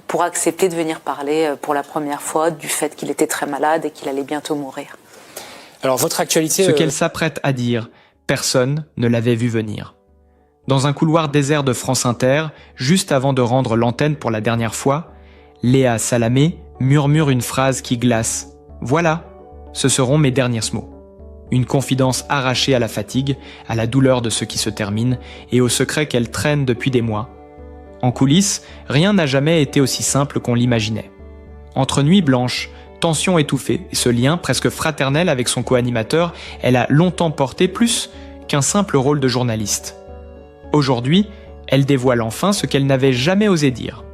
pour accepter de venir parler pour la première fois du fait qu'il était très malade et qu'il allait bientôt mourir. Alors votre actualité... Ce qu'elle s'apprête à dire, personne ne l'avait vu venir. Dans un couloir désert de France Inter, juste avant de rendre l'antenne pour la dernière fois, Léa Salamé murmure une phrase qui glace. « Voilà, ce seront mes derniers mots. » Une confidence arrachée à la fatigue, à la douleur de ce qui se termine et au secret qu'elle traîne depuis des mois. En coulisses, rien n'a jamais été aussi simple qu'on l'imaginait. Entre nuits blanches, tensions étouffées et ce lien presque fraternel avec son co-animateur, elle a longtemps porté plus qu'un simple rôle de journaliste. Aujourd'hui, elle dévoile enfin ce qu'elle n'avait jamais osé dire.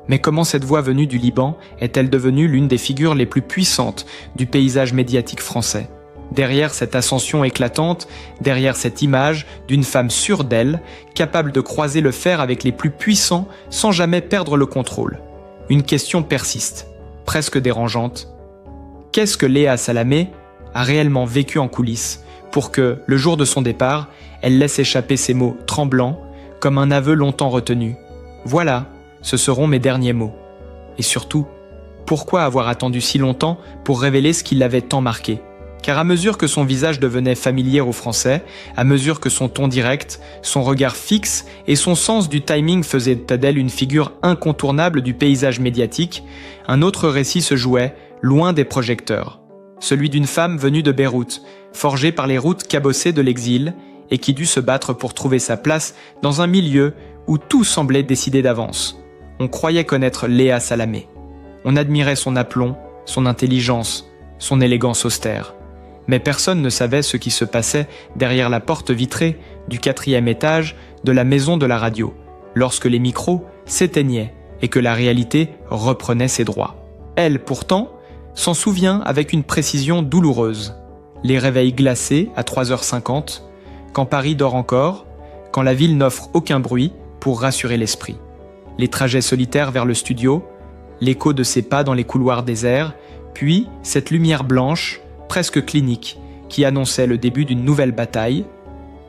Mais comment cette voix venue du Liban est-elle devenue l'une des figures les plus puissantes du paysage médiatique français ? Derrière cette ascension éclatante, derrière cette image d'une femme sûre d'elle, capable de croiser le fer avec les plus puissants sans jamais perdre le contrôle. Une question persiste, presque dérangeante. Qu'est-ce que Léa Salamé a réellement vécu en coulisses pour que, le jour de son départ, elle laisse échapper ces mots tremblants, comme un aveu longtemps retenu. Voilà, ce seront mes derniers mots. Et surtout, pourquoi avoir attendu si longtemps pour révéler ce qui l'avait tant marqué ? Car à mesure que son visage devenait familier aux Français, à mesure que son ton direct, son regard fixe et son sens du timing faisaient d'elle une figure incontournable du paysage médiatique, un autre récit se jouait, loin des projecteurs. Celui d'une femme venue de Beyrouth, forgée par les routes cabossées de l'exil, et qui dut se battre pour trouver sa place dans un milieu où tout semblait décidé d'avance. On croyait connaître Léa Salamé. On admirait son aplomb, son intelligence, son élégance austère. Mais personne ne savait ce qui se passait derrière la porte vitrée du 4e étage de la maison de la radio, lorsque les micros s'éteignaient et que la réalité reprenait ses droits. Elle, pourtant, s'en souvient avec une précision douloureuse. Les réveils glacés à 3h50, quand Paris dort encore, quand la ville n'offre aucun bruit pour rassurer l'esprit. Les trajets solitaires vers le studio, l'écho de ses pas dans les couloirs déserts, puis cette lumière blanche, presque clinique, qui annonçait le début d'une nouvelle bataille.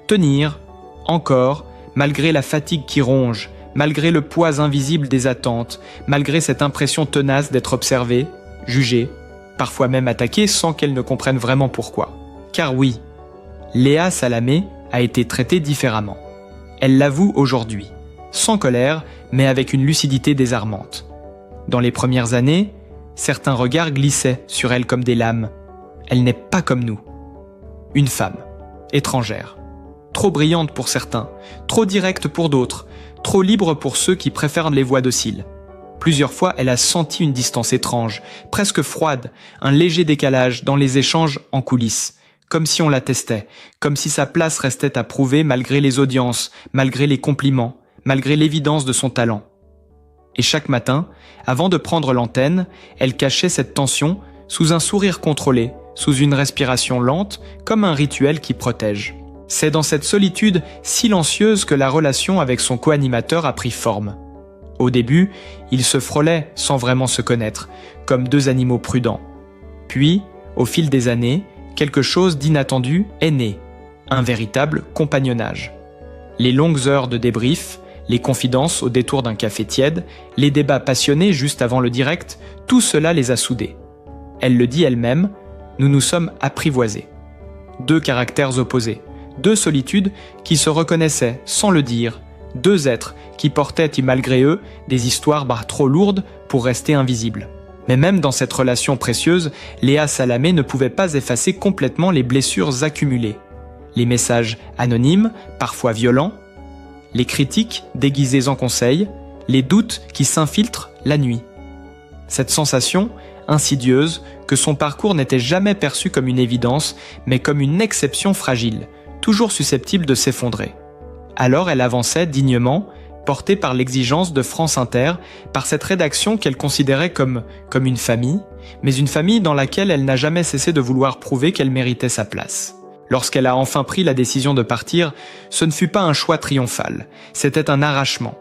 Tenir, encore, malgré la fatigue qui ronge, malgré le poids invisible des attentes, malgré cette impression tenace d'être observée, jugée, parfois même attaquée sans qu'elle ne comprenne vraiment pourquoi. Car oui, Léa Salamé a été traitée différemment. Elle l'avoue aujourd'hui, sans colère, mais avec une lucidité désarmante. Dans les premières années, certains regards glissaient sur elle comme des lames. Elle n'est pas comme nous. Une femme, étrangère, trop brillante pour certains, trop directe pour d'autres, trop libre pour ceux qui préfèrent les voix dociles. Plusieurs fois, elle a senti une distance étrange, presque froide, un léger décalage dans les échanges en coulisses, comme si on la testait, comme si sa place restait à prouver malgré les audiences, malgré les compliments, malgré l'évidence de son talent. Et chaque matin, avant de prendre l'antenne, elle cachait cette tension sous un sourire contrôlé, sous une respiration lente, comme un rituel qui protège. C'est dans cette solitude silencieuse que la relation avec son co-animateur a pris forme. Au début, ils se frôlaient sans vraiment se connaître, comme deux animaux prudents. Puis, au fil des années, quelque chose d'inattendu est né, un véritable compagnonnage. Les longues heures de débrief, les confidences au détour d'un café tiède, les débats passionnés juste avant le direct, tout cela les a soudés. Elle le dit elle-même, nous nous sommes apprivoisés. Deux caractères opposés, deux solitudes qui se reconnaissaient sans le dire, deux êtres qui portaient malgré eux des histoires trop lourdes pour rester invisibles. Mais même dans cette relation précieuse, Léa Salamé ne pouvait pas effacer complètement les blessures accumulées. Les messages anonymes, parfois violents, les critiques déguisées en conseils, les doutes qui s'infiltrent la nuit. Cette sensation, insidieuse, que son parcours n'était jamais perçu comme une évidence, mais comme une exception fragile, toujours susceptible de s'effondrer. Alors elle avançait dignement, portée par l'exigence de France Inter, par cette rédaction qu'elle considérait comme une famille, mais une famille dans laquelle elle n'a jamais cessé de vouloir prouver qu'elle méritait sa place. Lorsqu'elle a enfin pris la décision de partir, ce ne fut pas un choix triomphal, c'était un arrachement.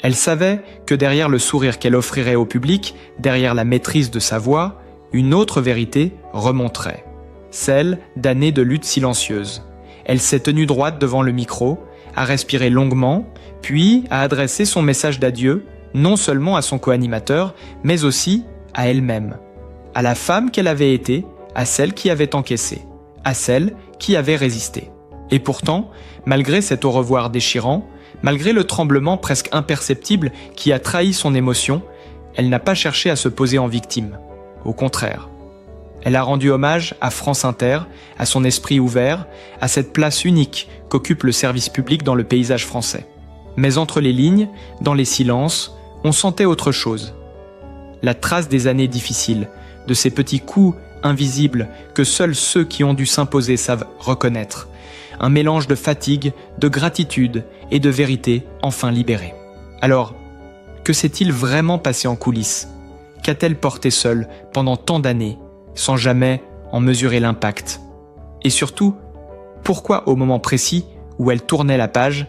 Elle savait que derrière le sourire qu'elle offrirait au public, derrière la maîtrise de sa voix, une autre vérité remonterait, celle d'années de lutte silencieuse. Elle s'est tenue droite devant le micro, a respiré longuement, puis a adressé son message d'adieu non seulement à son co-animateur, mais aussi à elle-même, à la femme qu'elle avait été, à celle qui avait encaissé, à celle qui avait résisté. Et pourtant, malgré cet au revoir déchirant, malgré le tremblement presque imperceptible qui a trahi son émotion, elle n'a pas cherché à se poser en victime. Au contraire. Elle a rendu hommage à France Inter, à son esprit ouvert, à cette place unique qu'occupe le service public dans le paysage français. Mais entre les lignes, dans les silences, on sentait autre chose. La trace des années difficiles, de ces petits coups invisibles que seuls ceux qui ont dû s'imposer savent reconnaître. Un mélange de fatigue, de gratitude et de vérité enfin libérée. Alors, que s'est-il vraiment passé en coulisses? Qu'a-t-elle porté seule pendant tant d'années, sans jamais en mesurer l'impact? Et surtout, pourquoi au moment précis où elle tournait la page,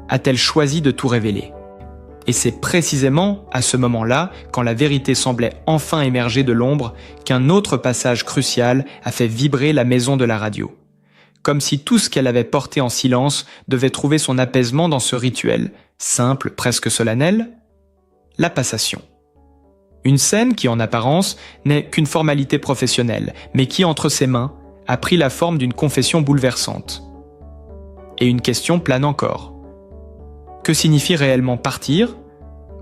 a-t-elle choisi de tout révéler? Et c'est précisément à ce moment-là, quand la vérité semblait enfin émerger de l'ombre, qu'un autre passage crucial a fait vibrer la maison de la radio. Comme si tout ce qu'elle avait porté en silence devait trouver son apaisement dans ce rituel, simple, presque solennel, la passation. Une scène qui, en apparence, n'est qu'une formalité professionnelle, mais qui, entre ses mains, a pris la forme d'une confession bouleversante. Et une question plane encore. Que signifie réellement partir,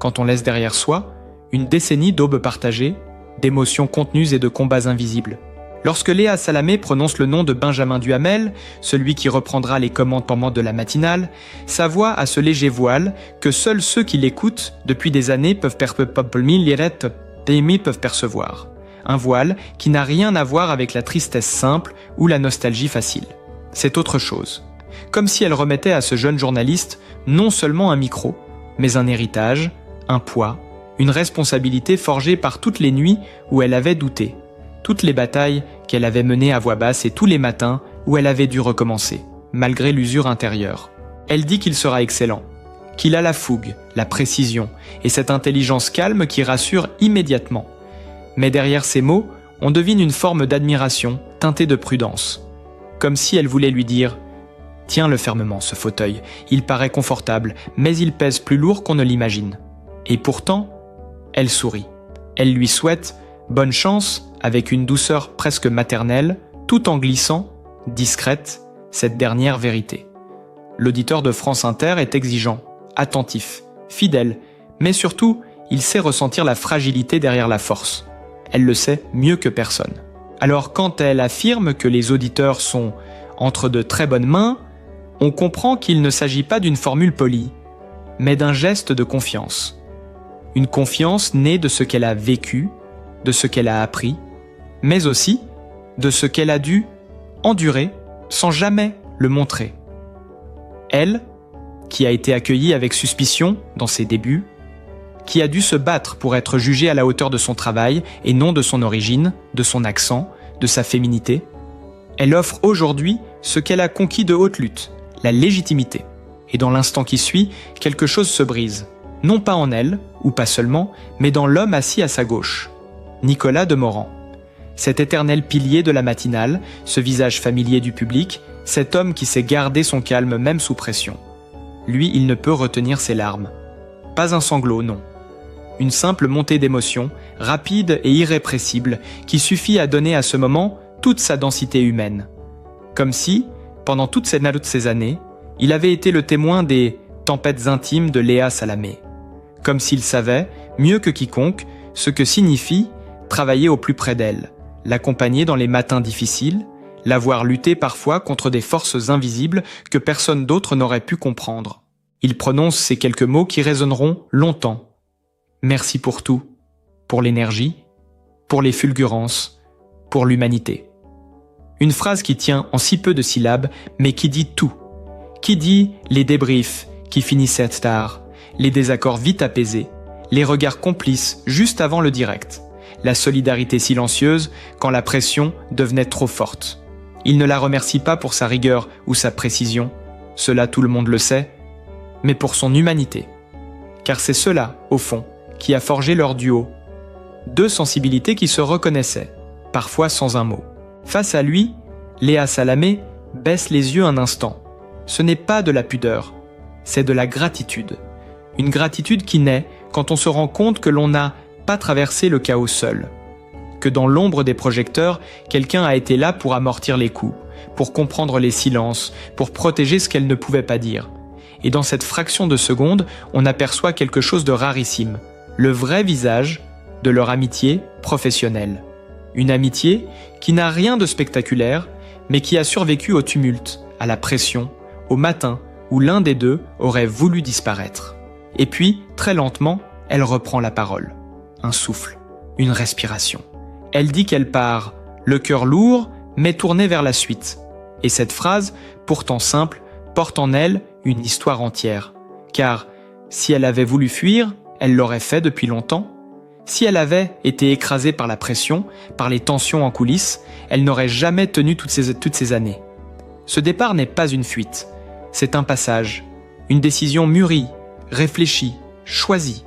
quand on laisse derrière soi une décennie d'aubes partagées, d'émotions contenues et de combats invisibles? Lorsque Léa Salamé prononce le nom de Benjamin Duhamel, celui qui reprendra les commandements de la matinale, sa voix a ce léger voile que seuls ceux qui l'écoutent depuis des années peuvent percevoir. Un voile qui n'a rien à voir avec la tristesse simple ou la nostalgie facile. C'est autre chose. Comme si elle remettait à ce jeune journaliste non seulement un micro, mais un héritage, un poids, une responsabilité forgée par toutes les nuits où elle avait douté, toutes les batailles qu'elle avait menées à voix basse et tous les matins où elle avait dû recommencer, malgré l'usure intérieure. Elle dit qu'il sera excellent, qu'il a la fougue, la précision et cette intelligence calme qui rassure immédiatement. Mais derrière ces mots, on devine une forme d'admiration teintée de prudence, comme si elle voulait lui dire « Tiens-le fermement, ce fauteuil, il paraît confortable, mais il pèse plus lourd qu'on ne l'imagine. » Et pourtant, elle sourit. Elle lui souhaite bonne chance avec une douceur presque maternelle, tout en glissant, discrète, cette dernière vérité. L'auditeur de France Inter est exigeant, attentif, fidèle, mais surtout, il sait ressentir la fragilité derrière la force. Elle le sait mieux que personne. Alors quand elle affirme que les auditeurs sont entre de très bonnes mains, on comprend qu'il ne s'agit pas d'une formule polie, mais d'un geste de confiance. Une confiance née de ce qu'elle a vécu, de ce qu'elle a appris, mais aussi de ce qu'elle a dû endurer sans jamais le montrer. Elle, qui a été accueillie avec suspicion dans ses débuts, qui a dû se battre pour être jugée à la hauteur de son travail et non de son origine, de son accent, de sa féminité, elle offre aujourd'hui ce qu'elle a conquis de haute lutte, la légitimité. Et dans l'instant qui suit, quelque chose se brise. Non pas en elle, ou pas seulement, mais dans l'homme assis à sa gauche, Nicolas Demorand. Cet éternel pilier de la matinale, ce visage familier du public, cet homme qui sait garder son calme même sous pression. Lui, il ne peut retenir ses larmes. Pas un sanglot, non. Une simple montée d'émotion, rapide et irrépressible, qui suffit à donner à ce moment toute sa densité humaine. Comme si, pendant toutes ces années, il avait été le témoin des tempêtes intimes de Léa Salamé. Comme s'il savait, mieux que quiconque, ce que signifie travailler au plus près d'elle, l'accompagner dans les matins difficiles, la voir lutter parfois contre des forces invisibles que personne d'autre n'aurait pu comprendre. Il prononce ces quelques mots qui résonneront longtemps. Merci pour tout, pour l'énergie, pour les fulgurances, pour l'humanité. Une phrase qui tient en si peu de syllabes, mais qui dit tout. Qui dit les débriefs qui finissaient tard, les désaccords vite apaisés, les regards complices juste avant le direct, la solidarité silencieuse quand la pression devenait trop forte. Il ne la remercie pas pour sa rigueur ou sa précision, cela tout le monde le sait, mais pour son humanité. Car c'est cela, au fond, qui a forgé leur duo. Deux sensibilités qui se reconnaissaient, parfois sans un mot. Face à lui, Léa Salamé baisse les yeux un instant. Ce n'est pas de la pudeur, c'est de la gratitude. Une gratitude qui naît quand on se rend compte que l'on n'a pas traversé le chaos seul, que dans l'ombre des projecteurs, quelqu'un a été là pour amortir les coups, pour comprendre les silences, pour protéger ce qu'elle ne pouvait pas dire. Et dans cette fraction de seconde, on aperçoit quelque chose de rarissime, le vrai visage de leur amitié professionnelle. Une amitié qui n'a rien de spectaculaire, mais qui a survécu au tumulte, à la pression, au matin où l'un des deux aurait voulu disparaître. Et puis, très lentement, elle reprend la parole. Un souffle, une respiration. Elle dit qu'elle part, le cœur lourd, mais tourné vers la suite. Et cette phrase, pourtant simple, porte en elle une histoire entière. Car si elle avait voulu fuir, elle l'aurait fait depuis longtemps. Si elle avait été écrasée par la pression, par les tensions en coulisses, elle n'aurait jamais tenu toutes ces années. Ce départ n'est pas une fuite, c'est un passage, une décision mûrie, réfléchie, choisie.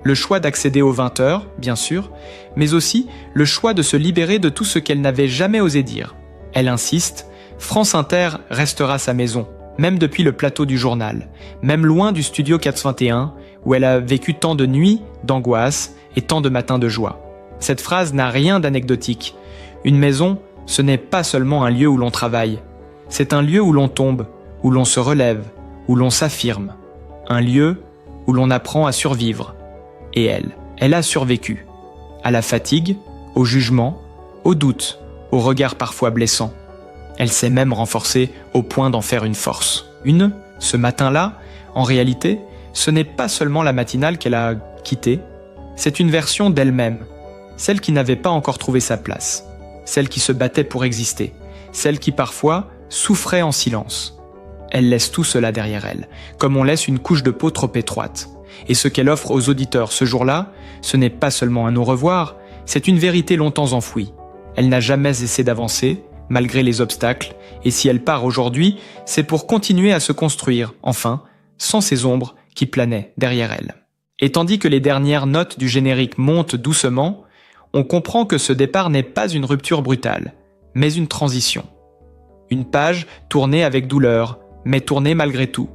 Le choix d'accéder aux 20 heures, bien sûr, mais aussi le choix de se libérer de tout ce qu'elle n'avait jamais osé dire. Elle insiste, France Inter restera sa maison, même depuis le plateau du journal, même loin du studio 421, où elle a vécu tant de nuits, d'angoisse et tant de matins de joie. Cette phrase n'a rien d'anecdotique. Une maison, ce n'est pas seulement un lieu où l'on travaille. C'est un lieu où l'on tombe, où l'on se relève, où l'on s'affirme. Un lieu où l'on apprend à survivre. Et elle a survécu. À la fatigue, au jugement, au doute, au regard parfois blessant. Elle s'est même renforcée au point d'en faire une force. Ce matin-là, en réalité, ce n'est pas seulement la matinale qu'elle a quittée, c'est une version d'elle-même, celle qui n'avait pas encore trouvé sa place, celle qui se battait pour exister, celle qui parfois souffrait en silence. Elle laisse tout cela derrière elle, comme on laisse une couche de peau trop étroite. Et ce qu'elle offre aux auditeurs ce jour-là, ce n'est pas seulement un au revoir, c'est une vérité longtemps enfouie. Elle n'a jamais cessé d'avancer, malgré les obstacles, et si elle part aujourd'hui, c'est pour continuer à se construire, enfin, sans ces ombres qui planaient derrière elle. Et tandis que les dernières notes du générique montent doucement, on comprend que ce départ n'est pas une rupture brutale, mais une transition. Une page tournée avec douleur, mais tournée malgré tout.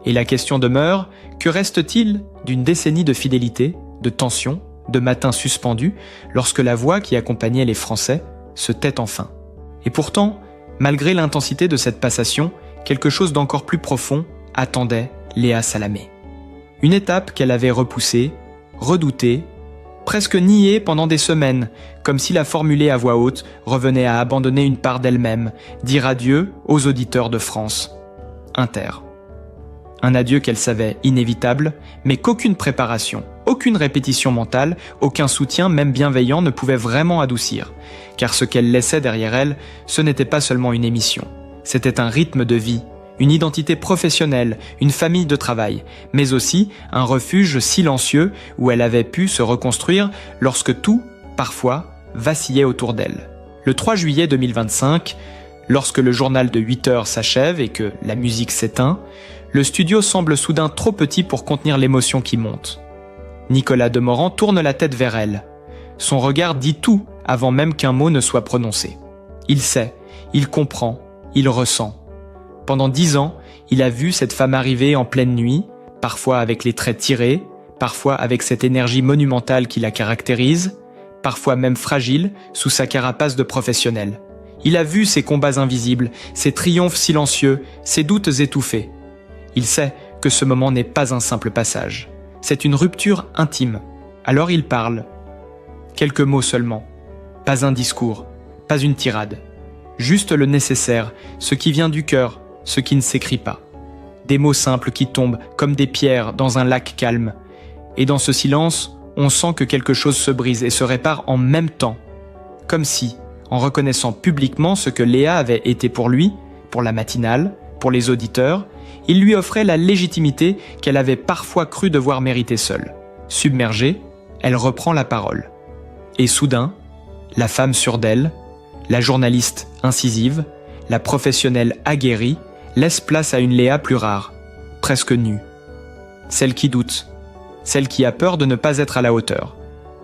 Et la question demeure, que reste-t-il d'une décennie de fidélité, de tension, de matins suspendus, lorsque la voix qui accompagnait les Français se tait enfin? Et pourtant, malgré l'intensité de cette passation, quelque chose d'encore plus profond attendait Léa Salamé. Une étape qu'elle avait repoussée, redoutée, presque niée pendant des semaines, comme si la formuler à voix haute revenait à abandonner une part d'elle-même, dire adieu aux auditeurs de France Inter. Un adieu qu'elle savait inévitable, mais qu'aucune préparation, aucune répétition mentale, aucun soutien, même bienveillant, ne pouvait vraiment adoucir. Car ce qu'elle laissait derrière elle, ce n'était pas seulement une émission. C'était un rythme de vie, une identité professionnelle, une famille de travail, mais aussi un refuge silencieux où elle avait pu se reconstruire lorsque tout, parfois, vacillait autour d'elle. Le 3 juillet 2025, lorsque le journal de 8 heures s'achève et que la musique s'éteint, le studio semble soudain trop petit pour contenir l'émotion qui monte. Nicolas Demorand tourne la tête vers elle. Son regard dit tout avant même qu'un mot ne soit prononcé. Il sait, il comprend, il ressent. Pendant 10 ans, il a vu cette femme arriver en pleine nuit, parfois avec les traits tirés, parfois avec cette énergie monumentale qui la caractérise, parfois même fragile sous sa carapace de professionnel. Il a vu ses combats invisibles, ses triomphes silencieux, ses doutes étouffés. Il sait que ce moment n'est pas un simple passage. C'est une rupture intime. Alors il parle. Quelques mots seulement. Pas un discours, pas une tirade. Juste le nécessaire, ce qui vient du cœur, ce qui ne s'écrit pas. Des mots simples qui tombent comme des pierres dans un lac calme. Et dans ce silence, on sent que quelque chose se brise et se répare en même temps. Comme si, en reconnaissant publiquement ce que Léa avait été pour lui, pour la matinale, pour les auditeurs, il lui offrait la légitimité qu'elle avait parfois cru devoir mériter seule. Submergée, elle reprend la parole. Et soudain, la femme sûre d'elle, la journaliste incisive, la professionnelle aguerrie, laisse place à une Léa plus rare, presque nue. Celle qui doute, celle qui a peur de ne pas être à la hauteur,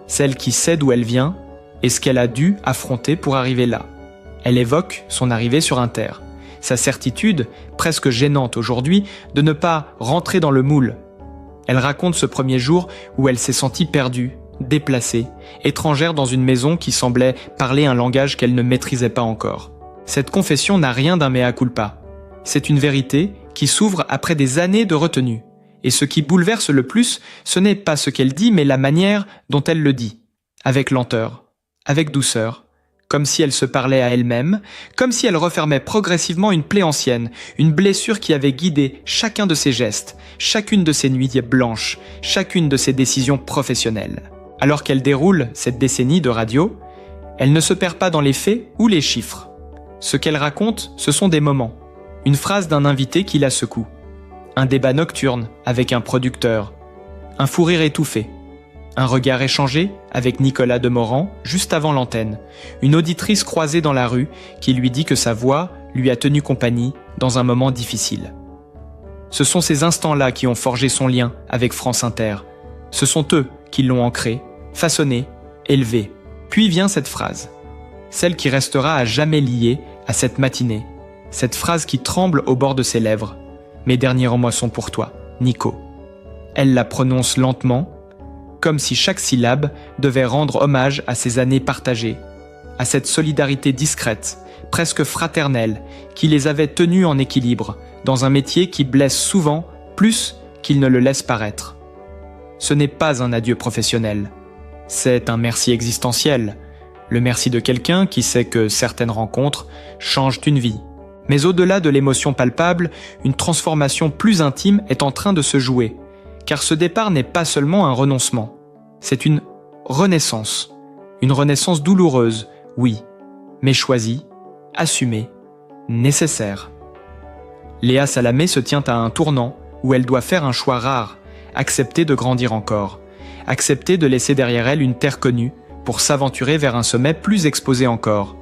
celle qui sait d'où elle vient et ce qu'elle a dû affronter pour arriver là. Elle évoque son arrivée sur Inter, sa certitude, presque gênante aujourd'hui, de ne pas rentrer dans le moule. Elle raconte ce premier jour où elle s'est sentie perdue, déplacée, étrangère dans une maison qui semblait parler un langage qu'elle ne maîtrisait pas encore. Cette confession n'a rien d'un mea culpa. C'est une vérité qui s'ouvre après des années de retenue. Et ce qui bouleverse le plus, ce n'est pas ce qu'elle dit, mais la manière dont elle le dit. Avec lenteur, avec douceur, comme si elle se parlait à elle-même, comme si elle refermait progressivement une plaie ancienne, une blessure qui avait guidé chacun de ses gestes, chacune de ses nuits blanches, chacune de ses décisions professionnelles. Alors qu'elle déroule cette décennie de radio, elle ne se perd pas dans les faits ou les chiffres. Ce qu'elle raconte, ce sont des moments. Une phrase d'un invité qui la secoue. Un débat nocturne avec un producteur. Un fou rire étouffé. Un regard échangé avec Nicolas Demorand juste avant l'antenne. Une auditrice croisée dans la rue qui lui dit que sa voix lui a tenu compagnie dans un moment difficile. Ce sont ces instants-là qui ont forgé son lien avec France Inter. Ce sont eux qui l'ont ancré, façonné, élevé. Puis vient cette phrase. Celle qui restera à jamais liée à cette matinée. Cette phrase qui tremble au bord de ses lèvres. Mes derniers mots sont pour toi, Nico. Elle la prononce lentement, comme si chaque syllabe devait rendre hommage à ces années partagées, à cette solidarité discrète, presque fraternelle, qui les avait tenus en équilibre, dans un métier qui blesse souvent plus qu'il ne le laisse paraître. Ce n'est pas un adieu professionnel, c'est un merci existentiel, le merci de quelqu'un qui sait que certaines rencontres changent une vie. Mais au-delà de l'émotion palpable, une transformation plus intime est en train de se jouer, car ce départ n'est pas seulement un renoncement, c'est une renaissance douloureuse, oui, mais choisie, assumée, nécessaire. Léa Salamé se tient à un tournant où elle doit faire un choix rare, accepter de grandir encore, accepter de laisser derrière elle une terre connue pour s'aventurer vers un sommet plus exposé encore.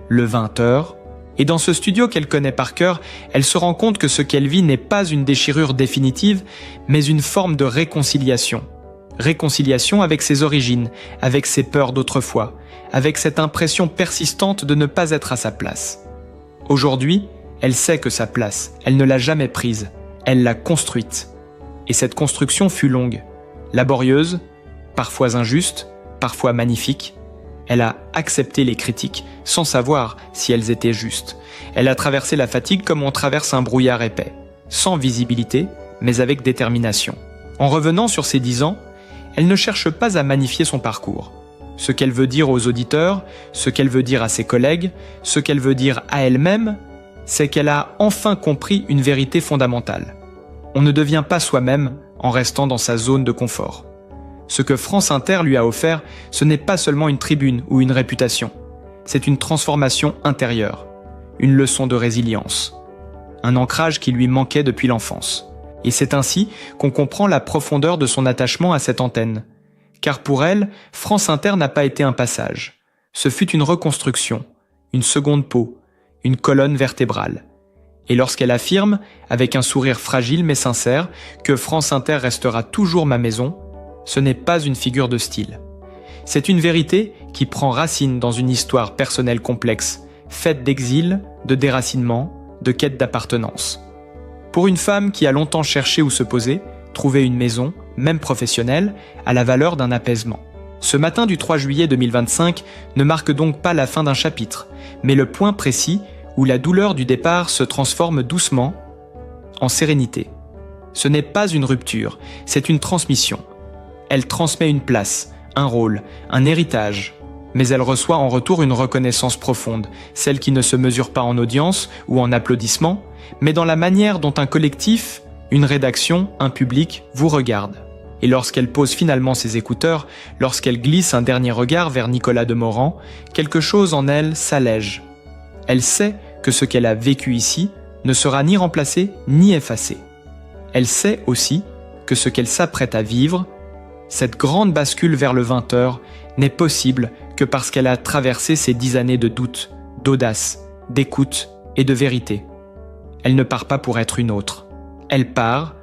Le 20h, et dans ce studio qu'elle connaît par cœur, elle se rend compte que ce qu'elle vit n'est pas une déchirure définitive, mais une forme de réconciliation. Réconciliation avec ses origines, avec ses peurs d'autrefois, avec cette impression persistante de ne pas être à sa place. Aujourd'hui, elle sait que sa place, elle ne l'a jamais prise, elle l'a construite. Et cette construction fut longue, laborieuse, parfois injuste, parfois magnifique. Elle a accepté les critiques sans savoir si elles étaient justes. Elle a traversé la fatigue comme on traverse un brouillard épais, sans visibilité, mais avec détermination. En revenant sur ses 10 ans, elle ne cherche pas à magnifier son parcours. Ce qu'elle veut dire aux auditeurs, ce qu'elle veut dire à ses collègues, ce qu'elle veut dire à elle-même, c'est qu'elle a enfin compris une vérité fondamentale. On ne devient pas soi-même en restant dans sa zone de confort. Ce que France Inter lui a offert, ce n'est pas seulement une tribune ou une réputation. C'est une transformation intérieure, une leçon de résilience, un ancrage qui lui manquait depuis l'enfance. Et c'est ainsi qu'on comprend la profondeur de son attachement à cette antenne. Car pour elle, France Inter n'a pas été un passage. Ce fut une reconstruction, une seconde peau, une colonne vertébrale. Et lorsqu'elle affirme, avec un sourire fragile mais sincère, que France Inter restera toujours ma maison, ce n'est pas une figure de style. C'est une vérité qui prend racine dans une histoire personnelle complexe, faite d'exil, de déracinement, de quête d'appartenance. Pour une femme qui a longtemps cherché où se poser, trouver une maison, même professionnelle, a la valeur d'un apaisement. Ce matin du 3 juillet 2025 ne marque donc pas la fin d'un chapitre, mais le point précis où la douleur du départ se transforme doucement en sérénité. Ce n'est pas une rupture, c'est une transmission. Elle transmet une place, un rôle, un héritage, mais elle reçoit en retour une reconnaissance profonde, celle qui ne se mesure pas en audience ou en applaudissements, mais dans la manière dont un collectif, une rédaction, un public vous regarde. Et lorsqu'elle pose finalement ses écouteurs, lorsqu'elle glisse un dernier regard vers Nicolas Demorand, quelque chose en elle s'allège. Elle sait que ce qu'elle a vécu ici ne sera ni remplacé ni effacé. Elle sait aussi que ce qu'elle s'apprête à vivre, cette grande bascule vers le 20h, n'est possible que parce qu'elle a traversé ces 10 années de doute, d'audace, d'écoute et de vérité. Elle ne part pas pour être une autre. Elle part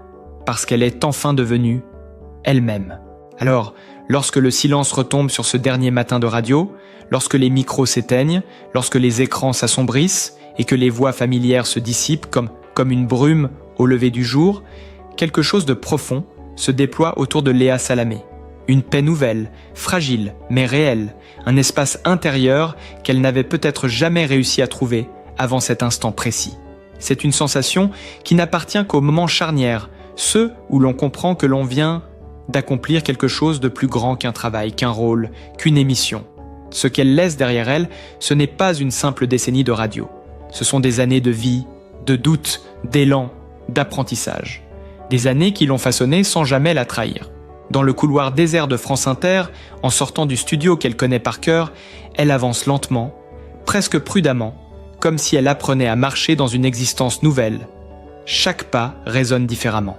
parce qu'elle est enfin devenue elle-même. Alors, lorsque le silence retombe sur ce dernier matin de radio, lorsque les micros s'éteignent, lorsque les écrans s'assombrissent et que les voix familières se dissipent comme une brume au lever du jour, quelque chose de profond se déploie autour de Léa Salamé. Une paix nouvelle, fragile, mais réelle, un espace intérieur qu'elle n'avait peut-être jamais réussi à trouver avant cet instant précis. C'est une sensation qui n'appartient qu'aux moments charnières, ceux où l'on comprend que l'on vient d'accomplir quelque chose de plus grand qu'un travail, qu'un rôle, qu'une émission. Ce qu'elle laisse derrière elle, ce n'est pas une simple décennie de radio. Ce sont des années de vie, de doute, d'élan, d'apprentissage. Des années qui l'ont façonnée sans jamais la trahir. Dans le couloir désert de France Inter, en sortant du studio qu'elle connaît par cœur, elle avance lentement, presque prudemment, comme si elle apprenait à marcher dans une existence nouvelle. Chaque pas résonne différemment.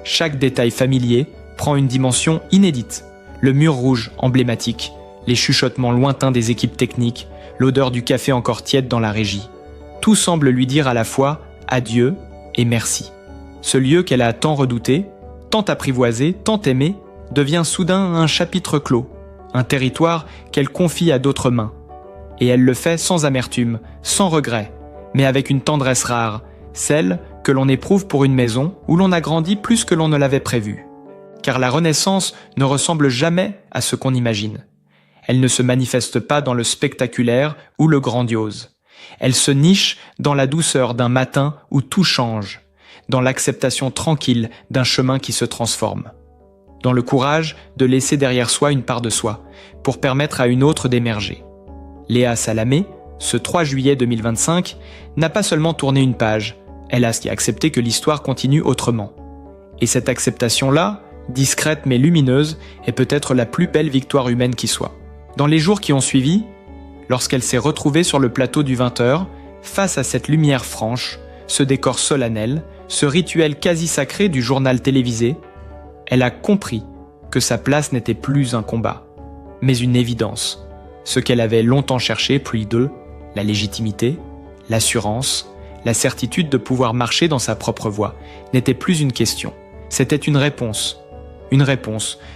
Chaque détail familier prend une dimension inédite. Le mur rouge emblématique, les chuchotements lointains des équipes techniques, l'odeur du café encore tiède dans la régie. Tout semble lui dire à la fois adieu et merci. Ce lieu qu'elle a tant redouté, tant apprivoisé, tant aimé, devient soudain un chapitre clos, un territoire qu'elle confie à d'autres mains. Et elle le fait sans amertume, sans regret, mais avec une tendresse rare, celle que l'on éprouve pour une maison où l'on a grandi plus que l'on ne l'avait prévu. Car la renaissance ne ressemble jamais à ce qu'on imagine. Elle ne se manifeste pas dans le spectaculaire ou le grandiose. Elle se niche dans la douceur d'un matin où tout change, dans l'acceptation tranquille d'un chemin qui se transforme, dans le courage de laisser derrière soi une part de soi, pour permettre à une autre d'émerger. Léa Salamé, ce 3 juillet 2025, n'a pas seulement tourné une page, elle a accepté que l'histoire continue autrement. Et cette acceptation-là, discrète mais lumineuse, est peut-être la plus belle victoire humaine qui soit. Dans les jours qui ont suivi, lorsqu'elle s'est retrouvée sur le plateau du 20h, face à cette lumière franche, ce décor solennel, ce rituel quasi sacré du journal télévisé, elle a compris que sa place n'était plus un combat, mais une évidence. Ce qu'elle avait longtemps cherché, puis la légitimité, l'assurance, la certitude de pouvoir marcher dans sa propre voie, n'était plus une question. C'était une réponse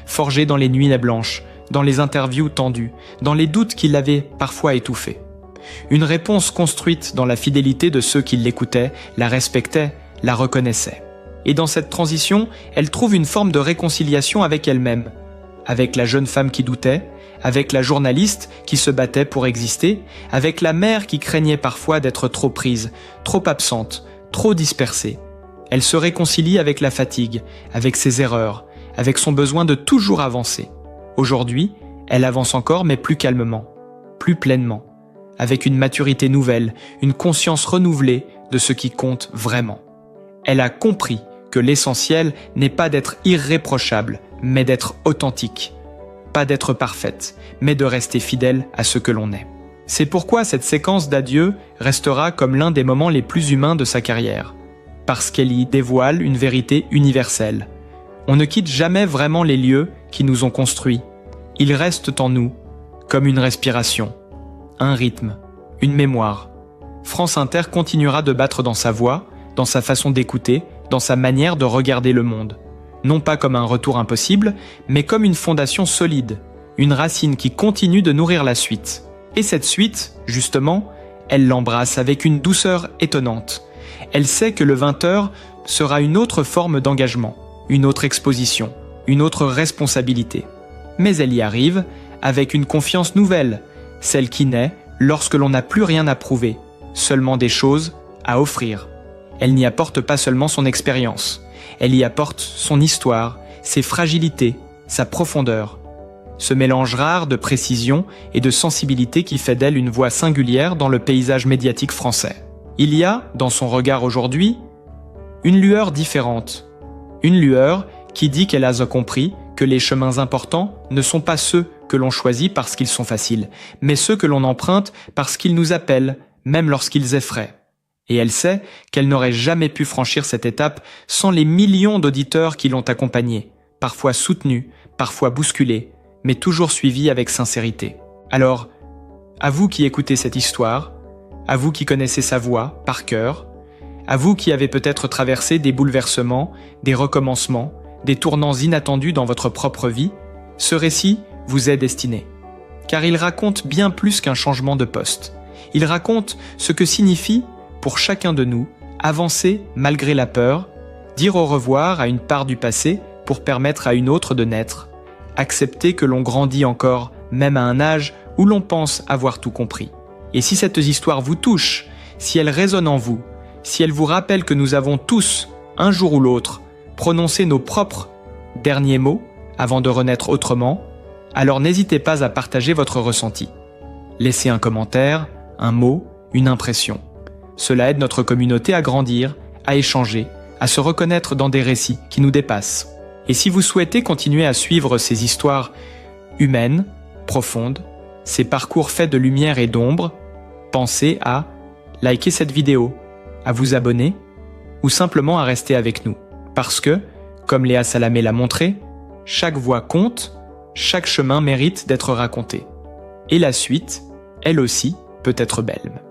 forgée dans les nuits blanches, dans les interviews tendues, dans les doutes qui l'avaient parfois étouffée. Une réponse construite dans la fidélité de ceux qui l'écoutaient, la respectaient, la reconnaissaient. Et dans cette transition, elle trouve une forme de réconciliation avec elle-même, avec la jeune femme qui doutait, avec la journaliste qui se battait pour exister, avec la mère qui craignait parfois d'être trop prise, trop absente, trop dispersée. Elle se réconcilie avec la fatigue, avec ses erreurs, avec son besoin de toujours avancer. Aujourd'hui, elle avance encore mais plus calmement, plus pleinement, avec une maturité nouvelle, une conscience renouvelée de ce qui compte vraiment. Elle a compris que l'essentiel n'est pas d'être irréprochable, mais d'être authentique. Pas d'être parfaite, mais de rester fidèle à ce que l'on est. C'est pourquoi cette séquence d'adieu restera comme l'un des moments les plus humains de sa carrière, parce qu'elle y dévoile une vérité universelle. On ne quitte jamais vraiment les lieux qui nous ont construits. Ils restent en nous, comme une respiration, un rythme, une mémoire. France Inter continuera de battre dans sa voix, dans sa façon d'écouter, dans sa manière de regarder le monde. Non pas comme un retour impossible, mais comme une fondation solide, une racine qui continue de nourrir la suite. Et cette suite, justement, elle l'embrasse avec une douceur étonnante. Elle sait que le 20h sera une autre forme d'engagement, une autre exposition, une autre responsabilité. Mais elle y arrive avec une confiance nouvelle, celle qui naît lorsque l'on n'a plus rien à prouver, seulement des choses à offrir. Elle n'y apporte pas seulement son expérience, elle y apporte son histoire, ses fragilités, sa profondeur. Ce mélange rare de précision et de sensibilité qui fait d'elle une voix singulière dans le paysage médiatique français. Il y a, dans son regard aujourd'hui, une lueur différente. Une lueur qui dit qu'elle a compris que les chemins importants ne sont pas ceux que l'on choisit parce qu'ils sont faciles, mais ceux que l'on emprunte parce qu'ils nous appellent, même lorsqu'ils effraient. Et elle sait qu'elle n'aurait jamais pu franchir cette étape sans les millions d'auditeurs qui l'ont accompagnée, parfois soutenus, parfois bousculés, mais toujours suivis avec sincérité. Alors, à vous qui écoutez cette histoire, à vous qui connaissez sa voix par cœur, à vous qui avez peut-être traversé des bouleversements, des recommencements, des tournants inattendus dans votre propre vie, ce récit vous est destiné. Car il raconte bien plus qu'un changement de poste. Il raconte ce que signifie, pour chacun de nous, avancer malgré la peur, dire au revoir à une part du passé pour permettre à une autre de naître. Accepter que l'on grandit encore, même à un âge où l'on pense avoir tout compris. Et si cette histoire vous touche, si elle résonne en vous, si elle vous rappelle que nous avons tous, un jour ou l'autre, prononcé nos propres derniers mots avant de renaître autrement, alors n'hésitez pas à partager votre ressenti. Laissez un commentaire, un mot, une impression. Cela aide notre communauté à grandir, à échanger, à se reconnaître dans des récits qui nous dépassent. Et si vous souhaitez continuer à suivre ces histoires humaines, profondes, ces parcours faits de lumière et d'ombre, pensez à liker cette vidéo, à vous abonner ou simplement à rester avec nous. Parce que, comme Léa Salamé l'a montré, chaque voix compte, chaque chemin mérite d'être raconté. Et la suite, elle aussi, peut être belle.